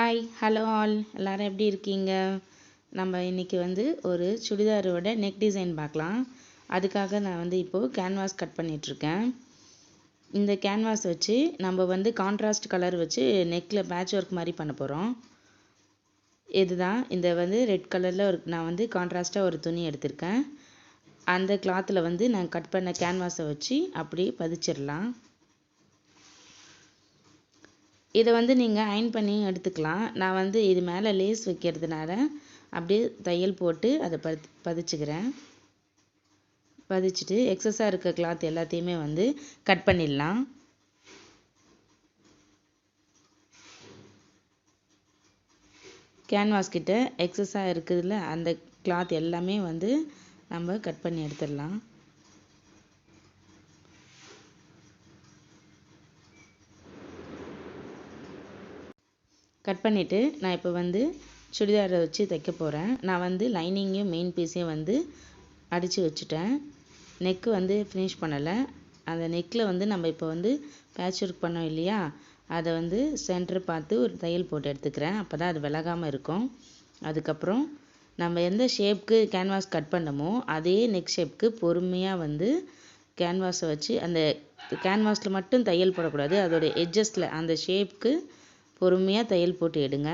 Hi hello all எல்லாரும் எப்படி இருக்கீங்க? நம்ம இன்றைக்கி ஒரு சுடிதாரோட நெக் டிசைன் பார்க்கலாம். அதுக்காக நான் இப்போது கேன்வாஸ் கட் பண்ணிகிட்ருக்கேன். இந்த கேன்வாஸ் வச்சு நம்ம கான்ட்ராஸ்ட் கலர் வச்சு நெக்கில் பேட்ச் ஒர்க் மாதிரி பண்ண போகிறோம். இதுதான் இந்த ரெட் கலரில் நான் கான்ட்ராஸ்ட்டாக ஒரு துணி எடுத்திருக்கேன். அந்த கிளாத்தில் நான் கட் பண்ண கேன்வாஸை வச்சு அப்படியே பதிச்சிடலாம். இதை நீங்கள் அயன் பண்ணி எடுத்துக்கலாம். நான் இது மேலே லேஸ் வைக்கிறதுனால அப்படியே தையல் போட்டு அதை பதிச்சுக்கிறேன். பதிச்சுட்டு எக்ஸஸாக இருக்க கிளாத் எல்லாத்தையுமே கட் பண்ணிடலாம். கேன்வாஸ் கிட்ட எக்ஸஸாக இருக்குதுல்ல அந்த கிளாத் எல்லாமே நம்ம கட் பண்ணி எடுத்துடலாம். கட் பண்ணிவிட்டு நான் இப்போ சுடிதாரை வச்சு தைக்க போகிறேன். நான் லைனிங்கையும் மெயின் பீஸையும் அடித்து வச்சுட்டேன். நெக்கு ஃபினிஷ் பண்ணலை. அந்த நெக்கில் நம்ம இப்போ பேட்ச் ஒர்க் பண்ணோம் இல்லையா, அதை சென்டர் பார்த்து ஒரு தையல் போட்டு எடுத்துக்கிறேன். அப்போ தான் அது விலகாமல் இருக்கும். அதுக்கப்புறம் நம்ம எந்த ஷேப்புக்கு கேன்வாஸ் கட் பண்ணமோ அதே நெக் ஷேப்புக்கு பொறுமையாக கேன்வாஸை வச்சு அந்த கேன்வாஸில் மட்டும் தையல் போடக்கூடாது, அதோடைய எட்ஜஸில் அந்த ஷேப்புக்கு பொறுமையாக தையல் போட்டு எடுங்க.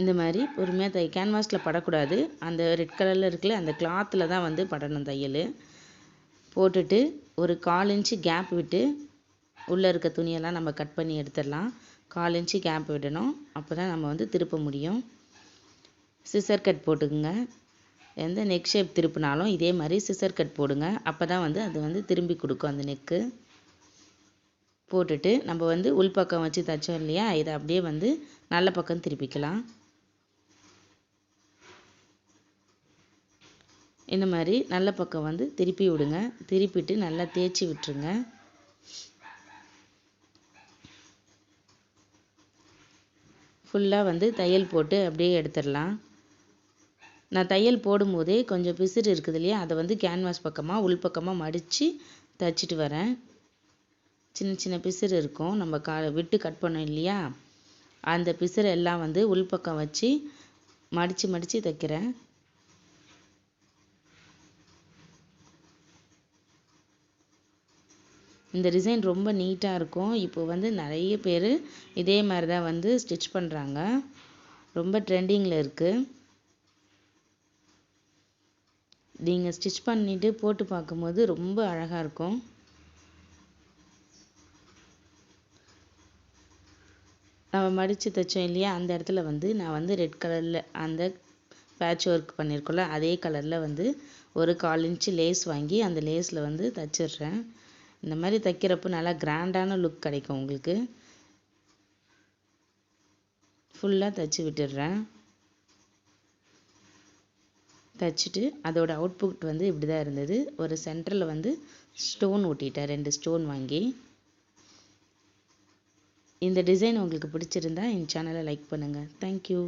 இந்த மாதிரி பொறுமையாக கேன்வாஸில் படக்கூடாது, அந்த ரெட் கலரில் இருக்குல்ல அந்த கிளாத்தில் தான் படணும் தையல். போட்டுட்டு ஒரு 1/4 இன்ச்சு கேப் விட்டு உள்ளே இருக்க துணியெல்லாம் நம்ம கட் பண்ணி எடுத்துடலாம். 1/4 இன்ச்சு கேப் விடணும், அப்போ தான் நம்ம திருப்ப முடியும். சிசர் கட் போட்டுக்குங்க. எந்த நெக் ஷேப் திருப்பினாலும் இதே மாதிரி சிசர் கட் போடுங்க. அப்போ தான் அது திரும்பி கொடுக்கும் அந்த நெக்கு. போட்டுட்டு நம்ம உள்பக்கம் வச்சு தைச்சோம் இல்லையா, இதை அப்படியே நல்ல பக்கம் திருப்பிக்கலாம். இந்த மாதிரி நல்ல பக்கம் திருப்பி விடுங்க. திருப்பிட்டு நல்லா தேய்ச்சி விட்டுருங்க. ஃபுல்லாக தையல் போட்டு அப்படியே எடுத்துடலாம். நான் தையல் போடும்போதே கொஞ்சம் பிசுறு இருக்குது இல்லையா, அதை கேன்வாஸ் பக்கமாக உள்பக்கமாக மடித்து தைச்சிட்டு வரேன். சின்ன சின்ன பிசுறு இருக்கும், நம்ம விட்டு கட் பண்ணோம் இல்லையா, அந்த பிசுறு எல்லாம் உள்பக்கம் வச்சு மடித்து மடித்து தைக்கிறேன். இந்த டிசைன் ரொம்ப நீட்டாக இருக்கும். இப்போ நிறைய பேர் இதே மாதிரி தான் ஸ்டிச் பண்ணுறாங்க. ரொம்ப ட்ரெண்டிங்கில் இருக்குது. நீங்கள் ஸ்டிச் பண்ணிவிட்டு போட்டு பார்க்கும்போது ரொம்ப அழகாக இருக்கும். நம்ம மடித்து தைச்சோம் இல்லையா, அந்த இடத்துல நான் ரெட் கலரில் அந்த பேட்ச் ஒர்க் பண்ணியிருக்கோம்ல அதே கலரில் ஒரு 1/4 இன்ச்சு லேஸ் வாங்கி அந்த லேஸில் தைச்சிட்றேன். இந்த மாதிரி தைக்கிறப்போ நல்லா கிராண்டான லுக் கிடைக்கும் உங்களுக்கு. ஃபுல்லாக தைச்சி விட்டுடுறேன். தைச்சிட்டு அதோட அவுட்புட் இப்படி தான் இருந்தது. ஒரு சென்டரில் ஸ்டோன் ஒட்டிட்டேன், 2 ஸ்டோன் வாங்கி. இந்த டிசைன் உங்களுக்கு பிடிச்சிருந்தா என் சேனலை லைக் பண்ணுங்கள். தேங்க்யூ.